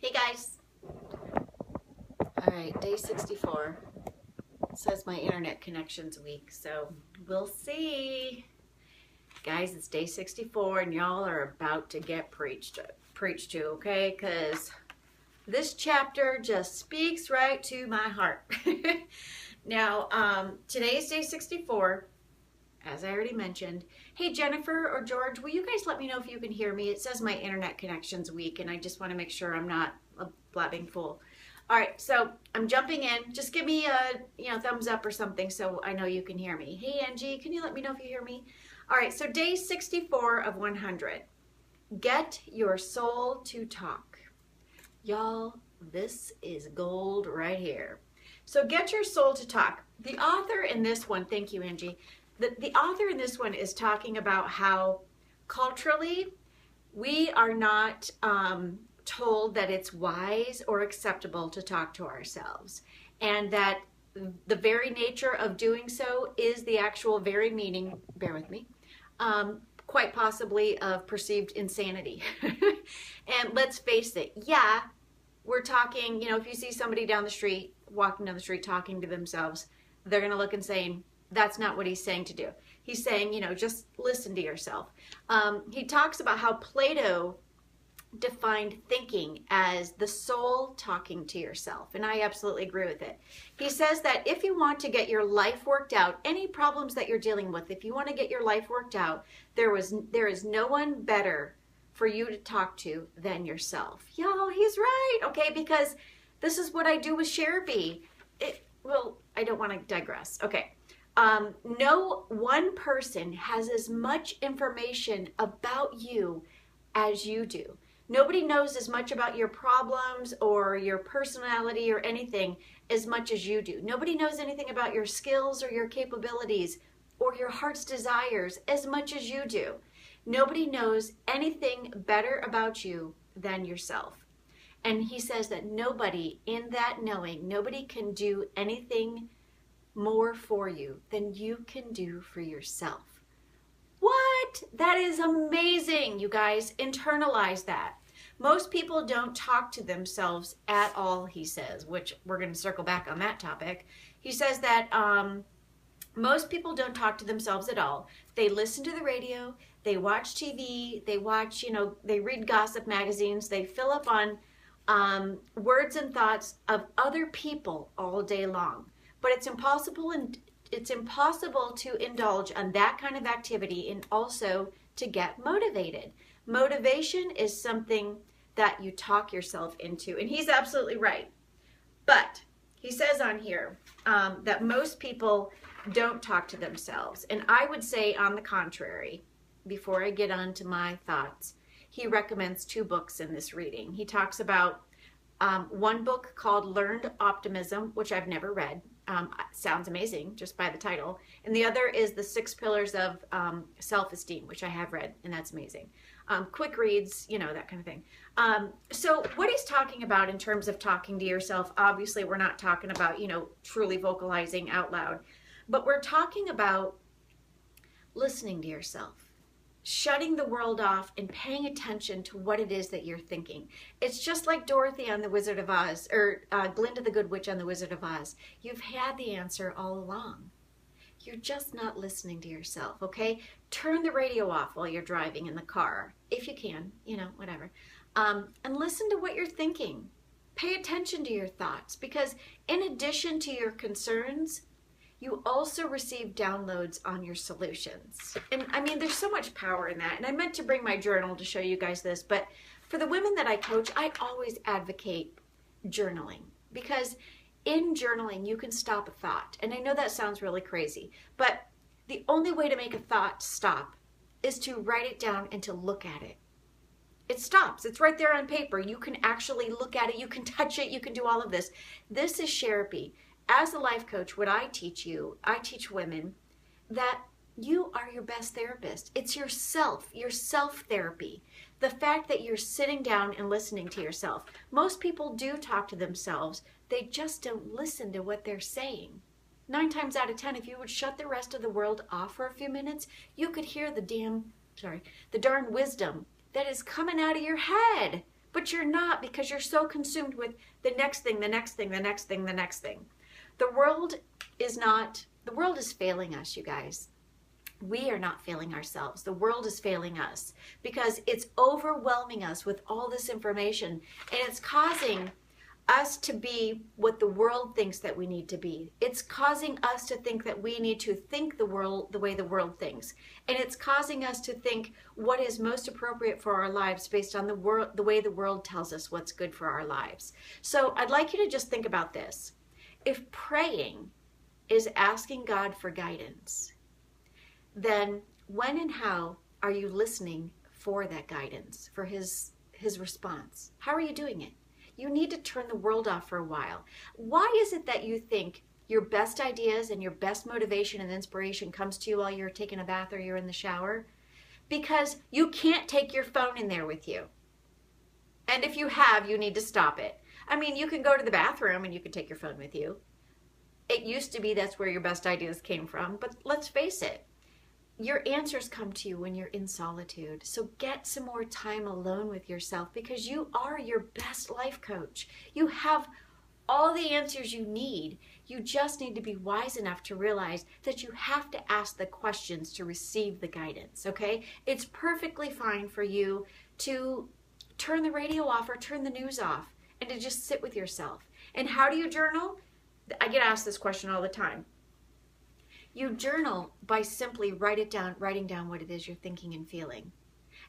Hey guys. All right, day 64. It says my internet connection's weak, so we'll see. Guys, it's day 64 and y'all are about to get preached to, okay? Because this chapter just speaks right to my heart. Now, today's day 64, as I already mentioned. Hey, Jennifer or George, will you guys let me know if you can hear me? It says my internet connection's weak, and I just want to make sure I'm not a blabbing fool. All right, so I'm jumping in. Just give me a thumbs up or something so I know you can hear me. Hey, Angie, can you let me know if you hear me? All right, so day 64 of 100. Get your soul to talk. Y'all, this is gold right here. So get your soul to talk. The author in this one, thank you, Angie. The author in this one is talking about how culturally we are not told that it's wise or acceptable to talk to ourselves, and that the very nature of doing so is the actual very meaning, bear with me, quite possibly of perceived insanity. And let's face it, yeah, we're talking, if you see somebody down the street, walking down the street talking to themselves, they're going to look and saying, that's not what he's saying to do. He's saying, just listen to yourself. He talks about how Plato defined thinking as the soul talking to yourself, and I absolutely agree with it. He says that if you want to get your life worked out, any problems that you're dealing with, if you want to get your life worked out, there is no one better for you to talk to than yourself. Y'all, he's right, okay? Because this is what I do with Sherby. Well, I don't want to digress. Okay. No one person has as much information about you as you do. Nobody knows as much about your problems or your personality or anything as much as you do. Nobody knows anything about your skills or your capabilities or your heart's desires as much as you do. Nobody knows anything better about you than yourself. And he says that nobody in that knowing, nobody can do anything more for you than you can do for yourself. What? That is amazing, you guys. Internalize that. Most people don't talk to themselves at all, he says, which we're going to circle back on that topic. He says that most people don't talk to themselves at all. They listen to the radio, they watch TV, they watch, they read gossip magazines, they fill up on words and thoughts of other people all day long. But it's impossible to indulge on that kind of activity and also to get motivated. Motivation is something that you talk yourself into, and he's absolutely right. But he says on here that most people don't talk to themselves, and I would say on the contrary, before I get on to my thoughts, he recommends 2 books in this reading. He talks about one book called Learned Optimism, which I've never read. Sounds amazing just by the title. And the other is The 6 Pillars of Self-Esteem, which I have read, and that's amazing. Quick reads, that kind of thing. So what he's talking about in terms of talking to yourself, obviously we're not talking about, truly vocalizing out loud, but we're talking about listening to yourself. Shutting the world off and paying attention to what it is that you're thinking. It's just like Dorothy on The Wizard of Oz, or Glinda the Good Witch on The Wizard of Oz. You've had the answer all along. You're just not listening to yourself, okay? Turn the radio off while you're driving in the car, if you can, whatever. And listen to what you're thinking. Pay attention to your thoughts, because in addition to your concerns, you also receive downloads on your solutions. And I mean, there's so much power in that. And I meant to bring my journal to show you guys this, but for the women that I coach, I always advocate journaling, because in journaling, you can stop a thought. And I know that sounds really crazy, but the only way to make a thought stop is to write it down and to look at it. It stops. It's right there on paper. You can actually look at it. You can touch it. You can do all of this. This is therapy. As a life coach, what I teach women that you are your best therapist. It's your self-therapy. The fact that you're sitting down and listening to yourself. Most people do talk to themselves. They just don't listen to what they're saying. 9 times out of 10, if you would shut the rest of the world off for a few minutes, you could hear the darn wisdom that is coming out of your head. But you're not, because you're so consumed with the next thing, the next thing, the next thing, the next thing. The world is failing us, you guys. We are not failing ourselves. The world is failing us because it's overwhelming us with all this information, and it's causing us to be what the world thinks that we need to be. It's causing us to think that we need to think the world the way the world thinks. And it's causing us to think what is most appropriate for our lives based on the way the world tells us what's good for our lives. So I'd like you to just think about this. If praying is asking God for guidance, then when and how are you listening for that guidance, for his response? How are you doing it? You need to turn the world off for a while. Why is it that you think your best ideas and your best motivation and inspiration comes to you while you're taking a bath or you're in the shower? Because you can't take your phone in there with you. And if you have, you need to stop it. I mean, you can go to the bathroom and you can take your phone with you. It used to be that's where your best ideas came from, but let's face it. Your answers come to you when you're in solitude. So get some more time alone with yourself, because you are your best life coach. You have all the answers you need. You just need to be wise enough to realize that you have to ask the questions to receive the guidance, okay? It's perfectly fine for you to turn the radio off or turn the news off and to just sit with yourself. And how do you journal? I get asked this question all the time. You journal by simply writing down what it is you're thinking and feeling.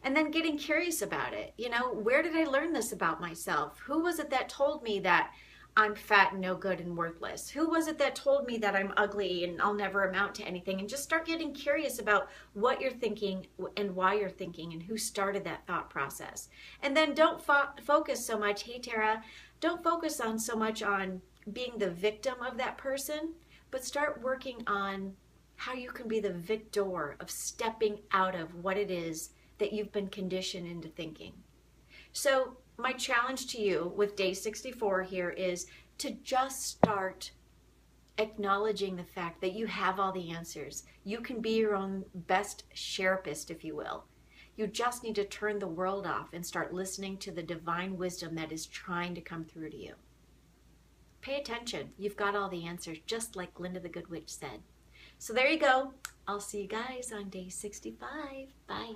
And then getting curious about it. You know, where did I learn this about myself? Who was it that told me that I'm fat and no good and worthless? Who was it that told me that I'm ugly and I'll never amount to anything? And just start getting curious about what you're thinking and why you're thinking and who started that thought process. And then don't focus so much, hey Tara, don't focus on so much on being the victim of that person, but start working on how you can be the victor of stepping out of what it is that you've been conditioned into thinking. So my challenge to you with day 64 here is to just start acknowledging the fact that you have all the answers. You can be your own best therapist, if you will. You just need to turn the world off and start listening to the divine wisdom that is trying to come through to you. Pay attention. You've got all the answers, just like Linda the Good Witch said. So there you go. I'll see you guys on day 65. Bye.